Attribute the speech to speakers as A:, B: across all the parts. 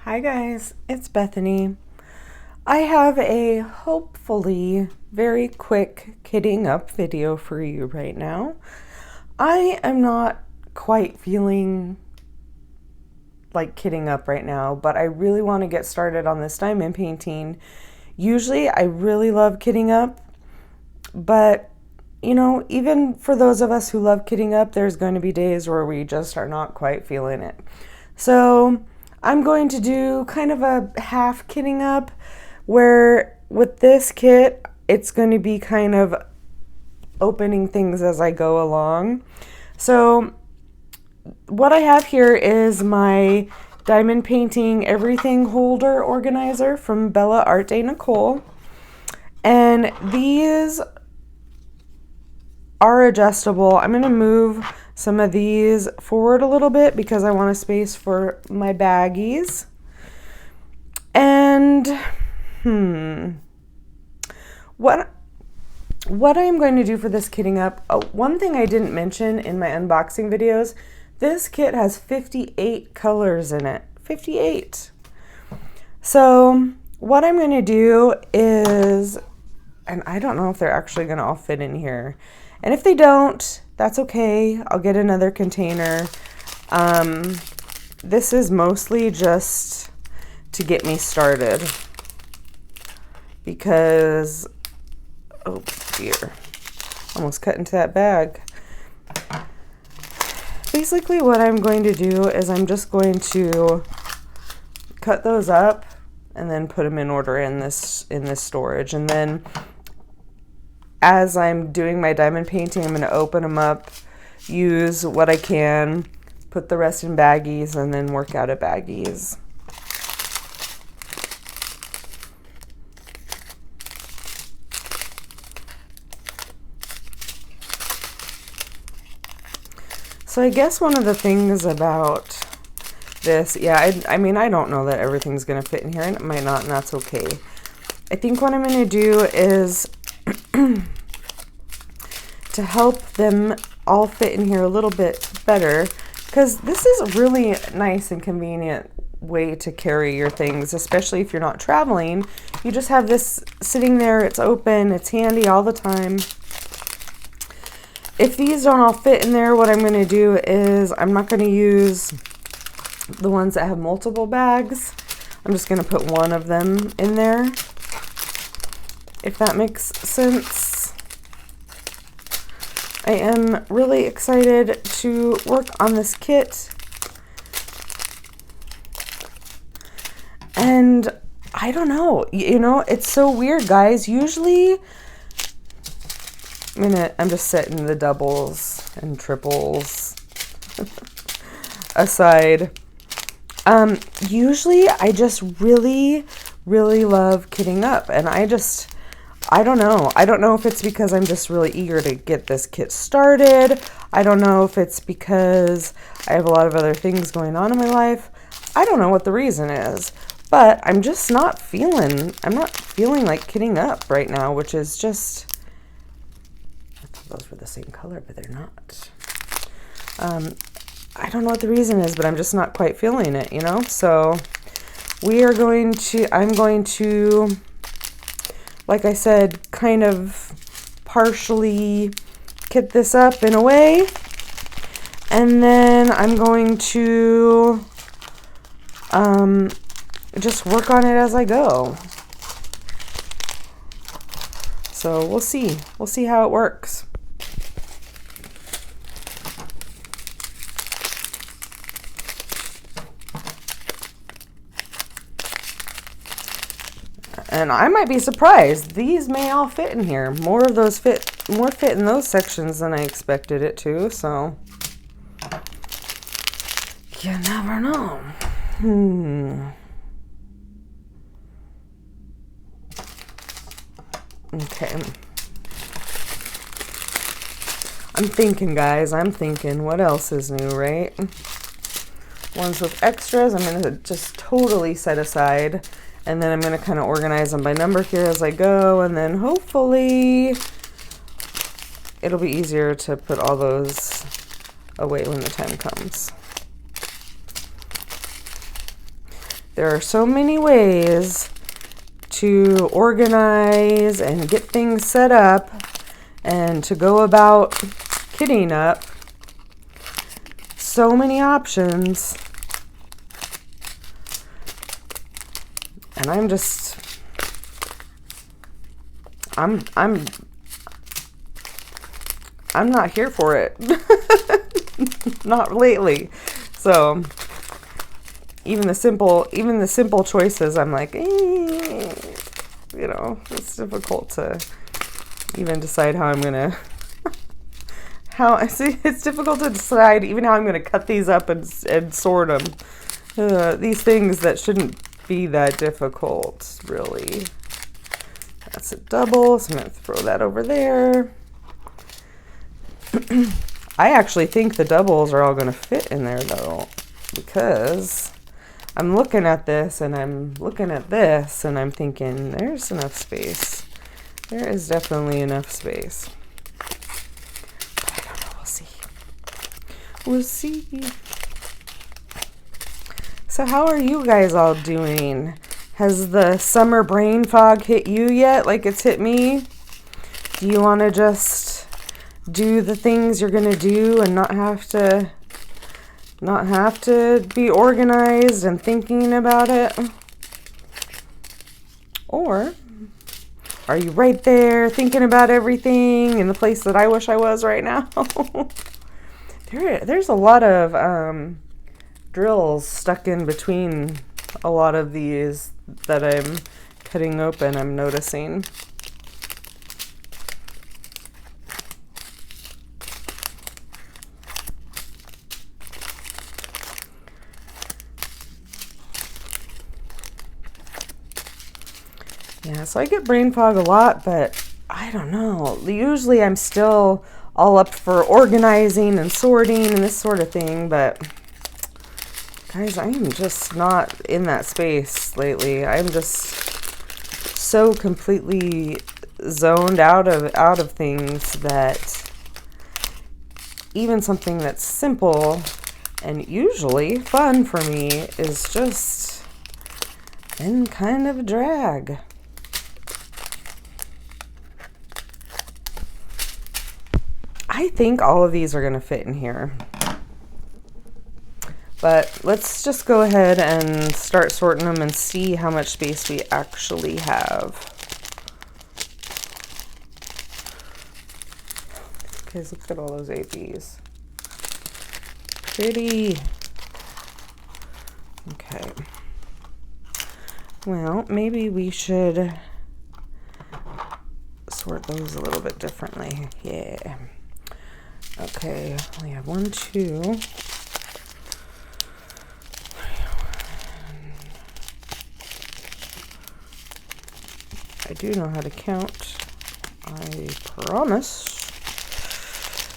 A: Hi guys, it's Bethany. I have a hopefully very quick kidding up video for you right now. I am not quite feeling like kidding up right now, but I really want to get started on this diamond painting. Usually I really love kidding up, but you know, even for those of us who love kidding up, there's going to be days where we just are not quite feeling it. So I'm going to do kind of a half kitting up where with this kit, it's going to be kind of opening things as I go along. So what I have here is my diamond painting everything holder organizer from Bella Art de Nicole. And these are adjustable. I'm going to move some of these forward a little bit because I want a space for my baggies. And what I'm going to do for this kitting up, one thing I didn't mention in my unboxing videos, this kit has 58 colors in it. 58. So what I'm going to do is, and I don't know if they're actually going to all fit in here. And if they don't, that's okay. I'll get another container. This is mostly just to get me started because, oh dear, almost cut into that bag. Basically what I'm going to do is I'm just going to cut those up and then put them in order in this storage. And then as I'm doing my diamond painting, I'm going to open them up, use what I can, put the rest in baggies, and then work out of baggies. So I guess one of the things about this, I mean, I don't know that everything's going to fit in here, and it might not, and that's okay. I think what I'm going to do is to help them all fit in here a little bit better, because this is a really nice and convenient way to carry your things, especially if you're not traveling. You just have this sitting there, it's open, it's handy all the time. If these don't all fit in there, what I'm going to do is I'm not going to use the ones that have multiple bags. I'm just going to put one of them in there, if that makes sense. I am really excited to work on this kit. And I don't know, you know, it's so weird, guys. Usually, I'm just setting the doubles and triples aside. Usually I just really love kitting up, and I don't know. I don't know if it's because I'm just really eager to get this kit started. I don't know if it's because I have a lot of other things going on in my life. I don't know what the reason is, but I'm just not feeling like kitting up right now, which is just, I thought those were the same color, but they're not. I don't know what the reason is, but I'm just not quite feeling it, you know? So I'm going to, like I said, kind of partially kit this up in a way. And then I'm going to just work on it as I go. So we'll see. We'll see how it works. And I might be surprised. These may all fit in here. More fit in those sections than I expected it to, so you never know. Okay. I'm thinking, guys. What else is new, right? Ones with extras, I'm going to just totally set aside. And then I'm going to kind of organize them by number here as I go. And then hopefully it'll be easier to put all those away when the time comes. There are so many ways to organize and get things set up and to go about kitting up. So many options. And I'm not here for it. Not lately. So even the simple choices, I'm like, it's difficult to even decide how I'm gonna it's difficult to decide even how I'm gonna cut these up and sort them. These things that shouldn't be that difficult, really. That's a double, so I'm gonna throw that over there. I actually think the doubles are all gonna fit in there though, because I'm looking at this and I'm looking at this and I'm thinking there's enough space. There is definitely enough space. But I don't know, we'll see. We'll see. So how are you guys all doing? Has the summer brain fog hit you yet like it's hit me? Do you want to just do the things you're going to do and not have to be organized and thinking about it? Or are you right there thinking about everything in the place that I wish I was right now? There's a lot of drills stuck in between a lot of these that I'm cutting open, I'm noticing. Yeah, so I get brain fog a lot, but I don't know. Usually I'm still all up for organizing and sorting and this sort of thing, but guys, I am just not in that space lately. I'm just so completely zoned out of things that even something that's simple and usually fun for me is just in kind of a drag. I think all of these are going to fit in here. But let's just go ahead and start sorting them and see how much space we actually have. Guys, look at all those ABs. Pretty. Okay. Well, maybe we should sort those a little bit differently. Yeah. Okay, we have 1, 2. I do know how to count. I promise.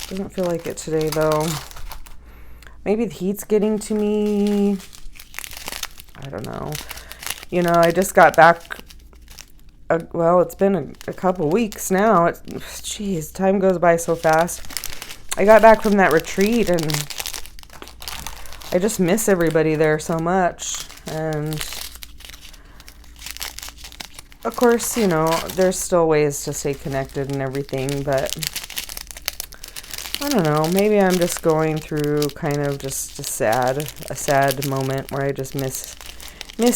A: Doesn't feel like it today though. Maybe the heat's getting to me. I don't know. You know, I just got back. Well, it's been a couple weeks now. Jeez, time goes by so fast. I got back from that retreat and I just miss everybody there so much. And of course, you know, there's still ways to stay connected and everything, but I don't know, maybe I'm just going through kind of just a sad moment where I just miss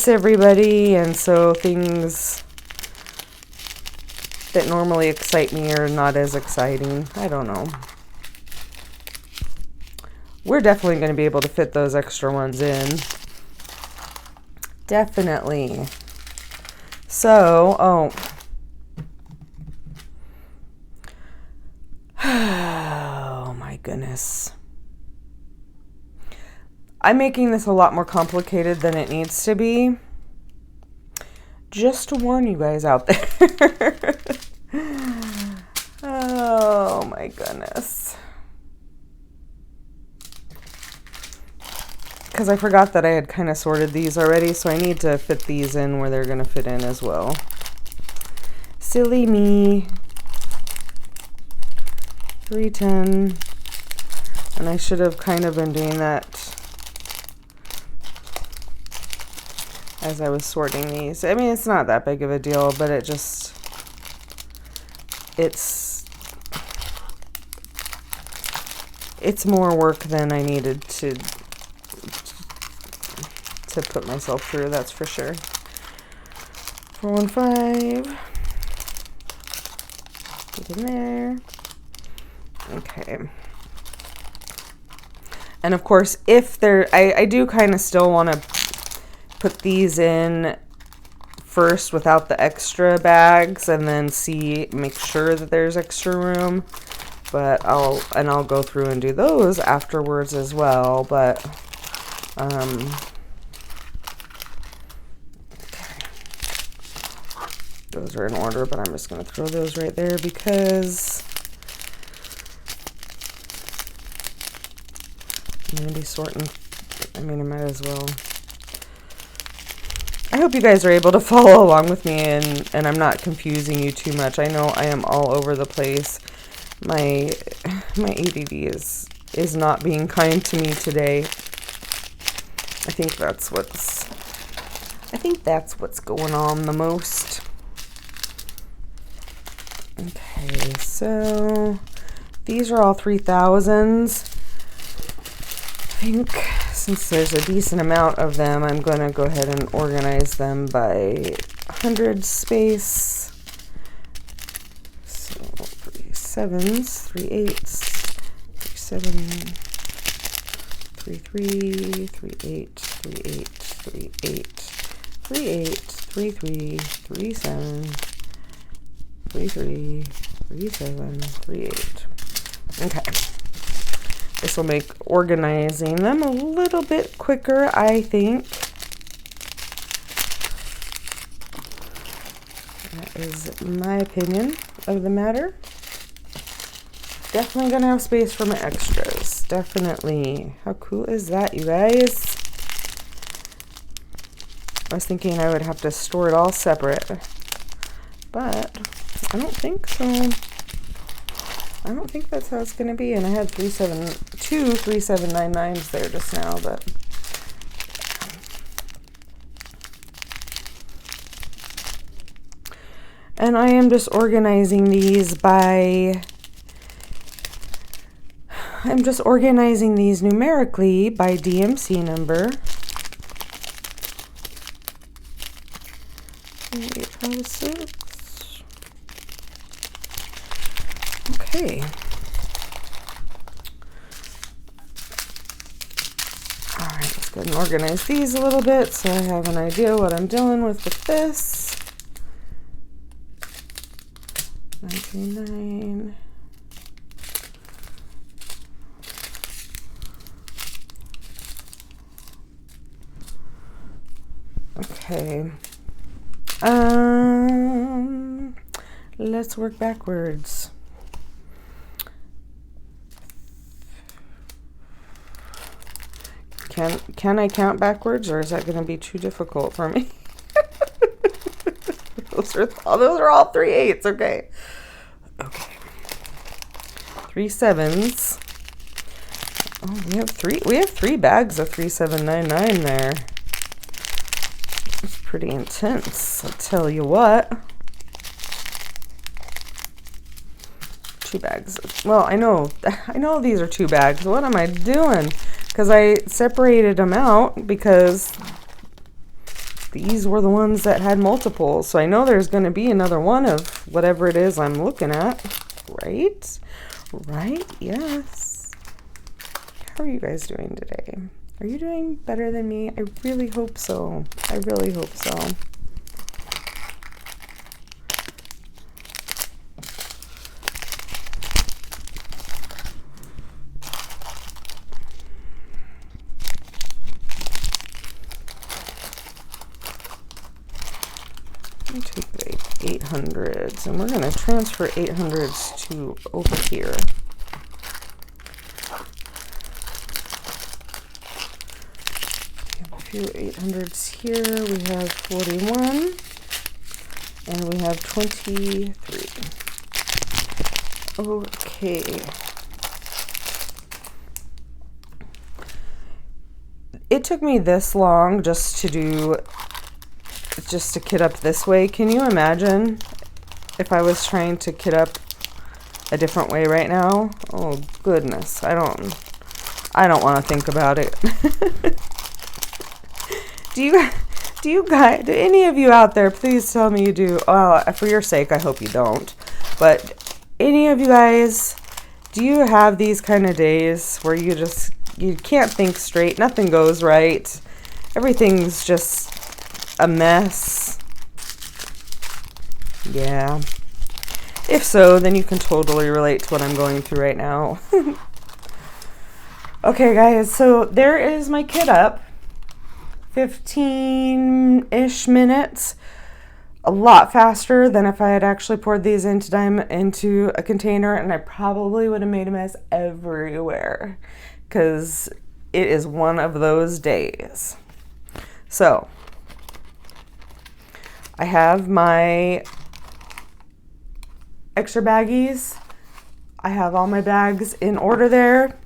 A: everybody, and so things that normally excite me are not as exciting. I don't know. We're definitely going to be able to fit those extra ones in. Definitely. So, oh my goodness. I'm making this a lot more complicated than it needs to be. Just to warn you guys out there. Oh my goodness. Because I forgot that I had kind of sorted these already, so I need to fit these in where they're going to fit in as well. Silly me. 310. And I should have kind of been doing that as I was sorting these. I mean, it's not that big of a deal, but it just, it's more work than I needed to put myself through, that's for sure. 415. Get in there. Okay. And of course, if there, I do kind of still want to put these in first without the extra bags and then make sure that there's extra room. But I'll go through and do those afterwards as well. But, okay. Those are in order, but I'm just going to throw those right there because I'm going to be sorting. I mean, I might as well. I hope you guys are able to follow along with me and I'm not confusing you too much. I know I am all over the place. My ADD is not being kind to me today. I think that's what's going on the most. Okay, so these are all 3000s. I think since there's a decent amount of them, I'm going to go ahead and organize them by 100 space. So 3 7s, 3 8s, 3 7, 3 3, 3 8, 3 8, 3 8, 3 8, 3 3, 3 7, 3 3, 3 7, 3 8. Okay. This will make organizing them a little bit quicker, I think. That is my opinion of the matter. Definitely gonna have space for my extras. Definitely. How cool is that, you guys? I was thinking I would have to store it all separate, but I don't think so. I don't think that's how it's going to be. And I had 2 3799s there just now, but and I am just organizing these numerically by DMC number. 8, 5, 6. Okay. All right, let's go ahead and organize these a little bit so I have an idea what I'm dealing with this. 99. Okay. Let's work backwards. Can I count backwards, or is that going to be too difficult for me? those are all 3 8s. Okay. 3 7s. Oh, we have three bags of 3799 there. It's pretty intense, I'll tell you what. 2 bags. Well, I know these are 2 bags. What am I doing? Because I separated them out because these were the ones that had multiples. So I know there's going to be another one of whatever it is I'm looking at. Right? Right? Yes. How are you guys doing today? Are you doing better than me? I really hope so. I really hope so. Take the 800s and we're going to transfer 800s to over here. We have a few 800s here. We have 41 and we have 23. Okay. It took me this long just to do just to kit up this way. Can you imagine if I was trying to kit up a different way right now? Oh goodness, I don't want to think about it. Do any of you out there, please tell me you do. For your sake, I hope you don't. But any of you guys, do you have these kind of days where you can't think straight, nothing goes right, everything's just a mess? Yeah. If so, then you can totally relate to what I'm going through right now. Okay, guys, so there is my kit up. 15-ish minutes. A lot faster than if I had actually poured these into a container, and I probably would have made a mess everywhere because it is one of those days. So I have my extra baggies. I have all my bags in order there.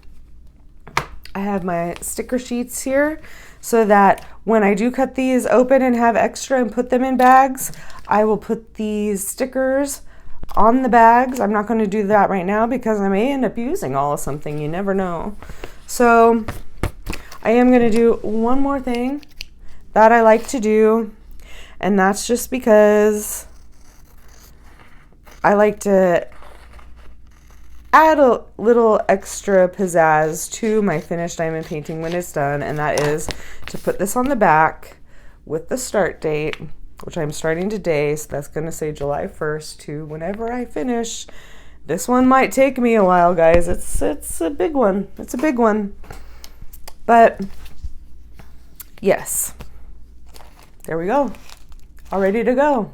A: I have my sticker sheets here so that when I do cut these open and have extra and put them in bags, I will put these stickers on the bags. I'm not going to do that right now because I may end up using all of something. You never know. So I am going to do one more thing that I like to do, and that's just because I like to add a little extra pizzazz to my finished diamond painting when it's done, and that is to put this on the back with the start date, which I'm starting today, so that's going to say July 1st to whenever I finish. This one might take me a while, guys. It's a big one. It's a big one. But yes, there we go. All ready to go.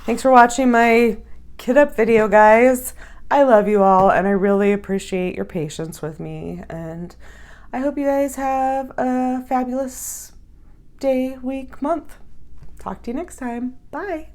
A: Thanks for watching my kit up video, guys. I love you all, and I really appreciate your patience with me, and I hope you guys have a fabulous day, week, month. Talk to you next time. Bye.